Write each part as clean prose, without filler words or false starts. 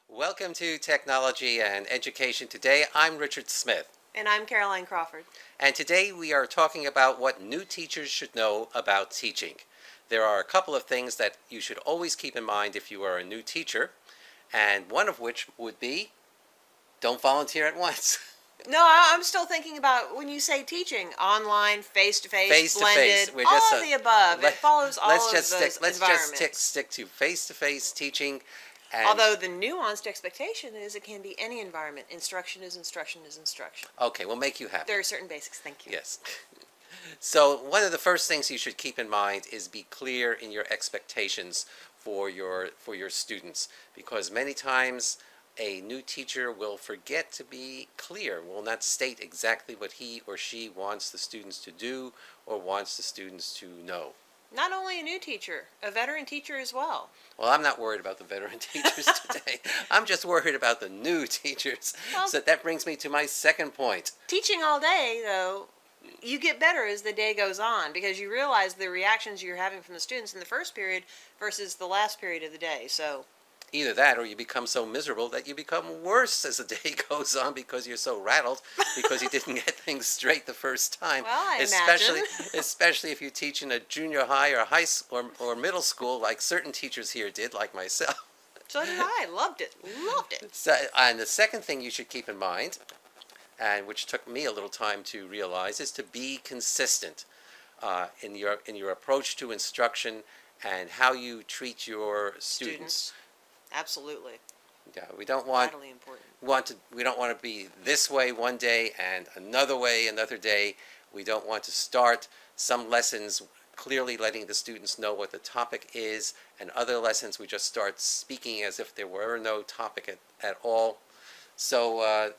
Welcome to Technology and Education Today. I'm Richard Smith. And I'm Caroline Crawford. And today we are talking about what new teachers should know about teaching. There are a couple of things that you should always keep in mind if you are a new teacher, and one of which would be don't volunteer at once. No, I'm still thinking about when you say teaching, online, face-to-face, blended, all of the above. It follows all of those environments. Let's just stick to face-to-face teaching. And although the nuanced expectation is it can be any environment. Instruction is instruction is instruction. Okay, we'll make you happy. There are certain basics. Thank you. Yes. So one of the first things you should keep in mind is be clear in your expectations for your students, because many times a new teacher will forget to be clear, will not state exactly what he or she wants the students to do or wants the students to know. Not only a new teacher, a veteran teacher as well. Well, I'm not worried about the veteran teachers today. I'm just worried about the new teachers. Well, so that brings me to my second point. Teaching all day, though, you get better as the day goes on because you realize the reactions you're having from the students in the first period versus the last period of the day. So either that or you become so miserable that you become worse as the day goes on because you're so rattled because you didn't get things straight the first time. Well, I imagine. Especially if you teach in a junior high or high or middle school like certain teachers here did, like myself. So did I. Loved it. Loved it. So, and the second thing you should keep in mind, and which took me a little time to realize, is to be consistent in your approach to instruction and how you treat your students. Absolutely. Yeah, we don't want vitally important. We don't want to be this way one day and another way another day. We don't want to start some lessons clearly letting the students know what the topic is, and other lessons we just start speaking as if there were no topic at all. So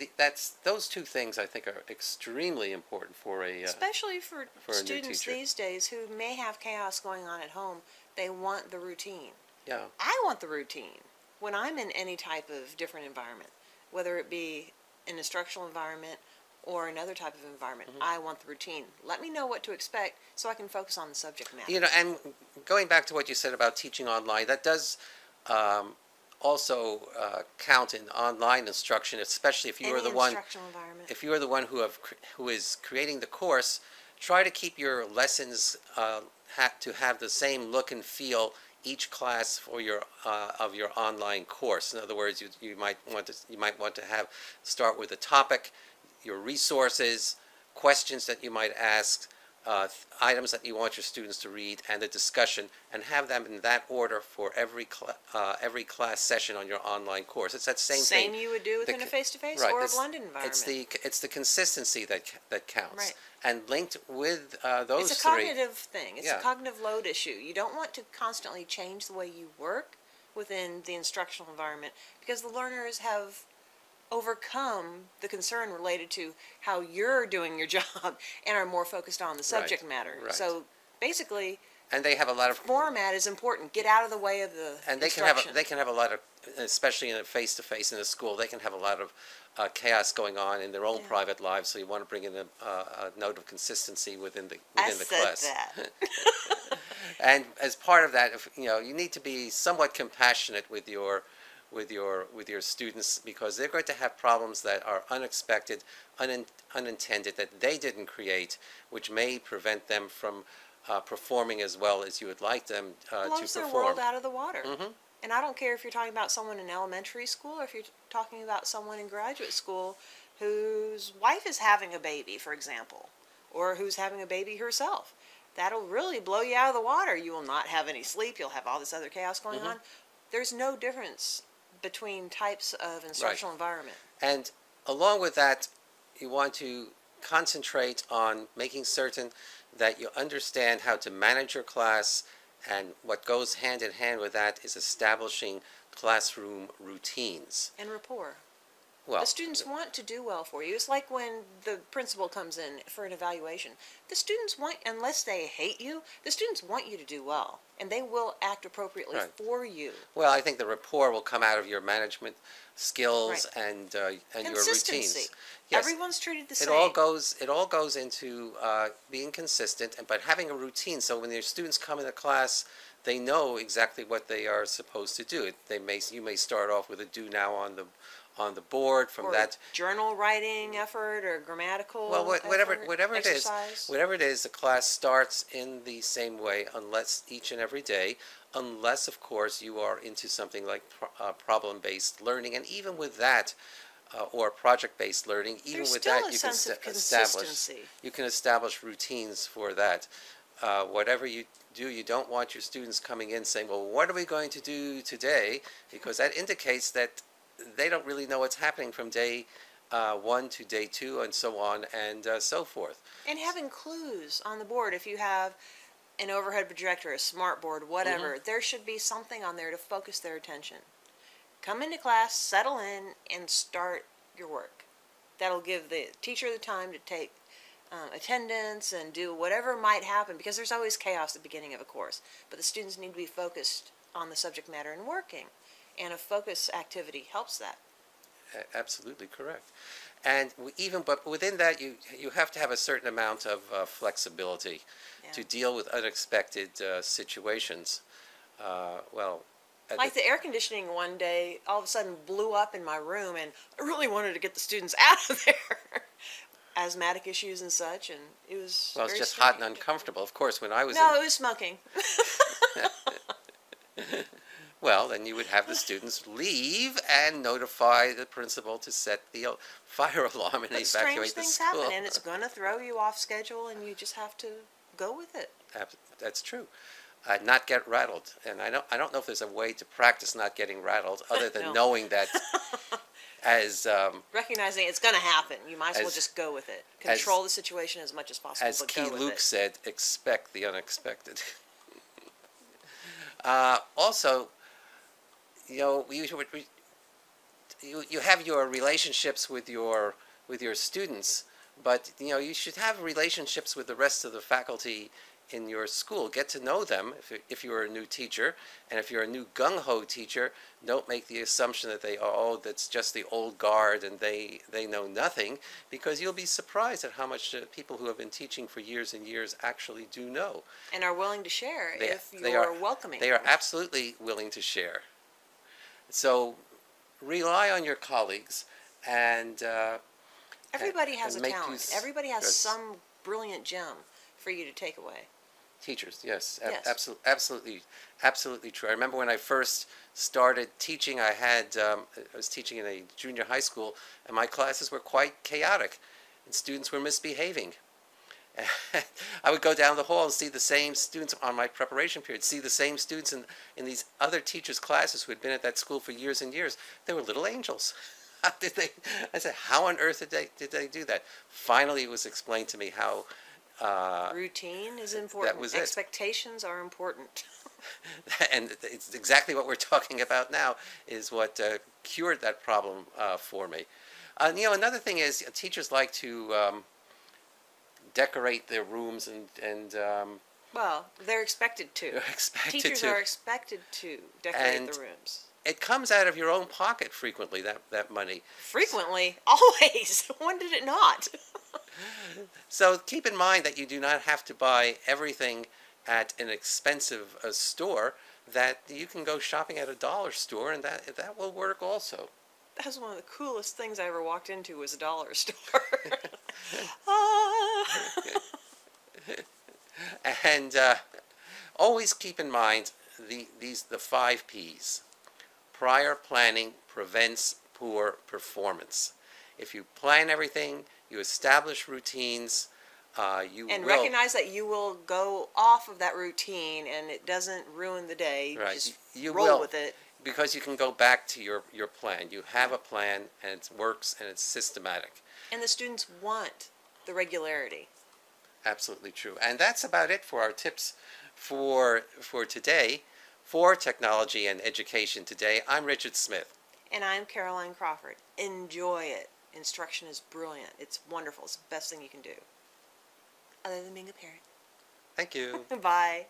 those two things I think are extremely important for especially for students teacher these days who may have chaos going on at home. They want the routine. Yeah. I want the routine. When I'm in any type of different environment, whether it be an instructional environment or another type of environment, I want the routine. Let me know what to expect so I can focus on the subject matter. You know, and going back to what you said about teaching online, that does also count in online instruction, especially if you are the one. If you are the one who is creating the course, try to keep your lessons to have the same look and feel each class for your of your online course. In other words, you might want to start with a topic, your resources, questions that you might ask, items that you want your students to read, and the discussion, and have them in that order for every class session on your online course. It's that same thing. Same you would do within a face-to-face right, or a blended environment. It's the consistency that counts. Right. And linked with those it's a three. Cognitive thing. It's a cognitive load issue. You don't want to constantly change the way you work within the instructional environment because the learners have overcome the concern related to how you're doing your job and are more focused on the subject matter. Right. So basically, and they have a lot of format is important. Get out of the way of the and they instruction. can have a lot of, especially in a face-to-face in a school, they can have a lot of chaos going on in their own private lives. So you want to bring in a note of consistency within the class. That. And as part of that, you need to be somewhat compassionate with your students, because they're going to have problems that are unexpected, unintended, that they didn't create, which may prevent them from performing as well as you would like them to blows perform. their world out of the water. And I don't care if you're talking about someone in elementary school or if you're talking about someone in graduate school whose wife is having a baby, for example, or who's having a baby herself. That'll really blow you out of the water. You will not have any sleep. You'll have all this other chaos going on. There's no difference between types of instructional environment. And along with that, you want to concentrate on making certain that you understand how to manage your class, and what goes hand in hand with that is establishing classroom routines. And rapport. Well, the students want to do well for you. It's like when the principal comes in for an evaluation. The students want, unless they hate you, the students want you to do well, and they will act appropriately for you. Well, I think the rapport will come out of your management skills and your routines. Yes. Everyone's treated the same. It all goes into being consistent, but having a routine. So when your students come into class, they know exactly what they are supposed to do. You may start off with a do now on the board. From or that, journal writing effort or grammatical whatever exercise. whatever it is, the class starts in the same way, unless each and every day, unless of course you are into something like problem-based learning, and even with that. Or project-based learning, even There's with still that, a sense of consistency. you can establish routines for that. Whatever you do, you don't want your students coming in saying, well, what are we going to do today? Because that indicates that they don't really know what's happening from day 1 to day 2 and so on and so forth. And having clues on the board. If you have an overhead projector, a smart board, whatever, there should be something on there to focus their attention. Come into class, settle in, and start your work. That'll give the teacher the time to take attendance and do whatever might happen, because there's always chaos at the beginning of a course. But the students need to be focused on the subject matter and working. And a focus activity helps that. Absolutely correct. And but within that, you have to have a certain amount of flexibility to deal with unexpected situations. Like the air conditioning one day all of a sudden blew up in my room, and I really wanted to get the students out of there. Asthmatic issues and such, and it was Well, it's very just strange. hot and uncomfortable. Of course, when I was No, it was smoking. Well, then you would have the students leave and notify the principal to set the fire alarm and But evacuate strange the things school. happen, and it's going to throw you off schedule, and you just have to go with it. That's true. Not get rattled, and I don't know if there's a way to practice not getting rattled other than No. knowing that as Recognizing it's going to happen, you might as well just go with it. Control the situation as much as possible, but Key go with Luke it. said, expect the unexpected. Also, you know, you have your relationships with your students, but you know, you should have relationships with the rest of the faculty in your school. Get to know them if you're a new teacher, and if you're a new gung-ho teacher, don't make the assumption that that's just the old guard and they know nothing, because you'll be surprised at how much people who have been teaching for years and years actually do know. And are willing to share if you're welcoming. They are absolutely willing to share. So rely on your colleagues, and everybody has a make talent. use- Everybody has Yes. some brilliant gem for you to take away. Teachers, yes, Yes. absolutely true. I remember when I first started teaching, I was teaching in a junior high school, and my classes were quite chaotic, and students were misbehaving. I would go down the hall and see the same students on my preparation period, see the same students in these other teachers' classes who had been at that school for years and years. They were little angels. How did they? I said, how on earth did they do that? Finally, it was explained to me how. Routine is important. That was it. Expectations are important. And it's exactly what we're talking about now, is what cured that problem for me. You know, another thing is teachers like to decorate their rooms and Well, they're expected to. Teachers are expected to decorate the rooms. It comes out of your own pocket frequently, that money. Frequently, always. When did it not? So keep in mind that you do not have to buy everything at an expensive store, that you can go shopping at a dollar store, and that will work also. That was one of the coolest things I ever walked into, was a dollar store. And always keep in mind the 5 P's. Prior planning prevents poor performance. If you plan everything, you establish routines, recognize that you will go off of that routine and it doesn't ruin the day. Right. Just You roll will, with it. because you can go back to your plan. You have a plan, and it works, and it's systematic. And the students want the regularity. Absolutely true. And that's about it for our tips for today, for technology and education today. I'm Richard Smith. And I'm Caroline Crawford. Enjoy it. Instruction is brilliant. It's wonderful. It's the best thing you can do, other than being a parent. Thank you. Bye.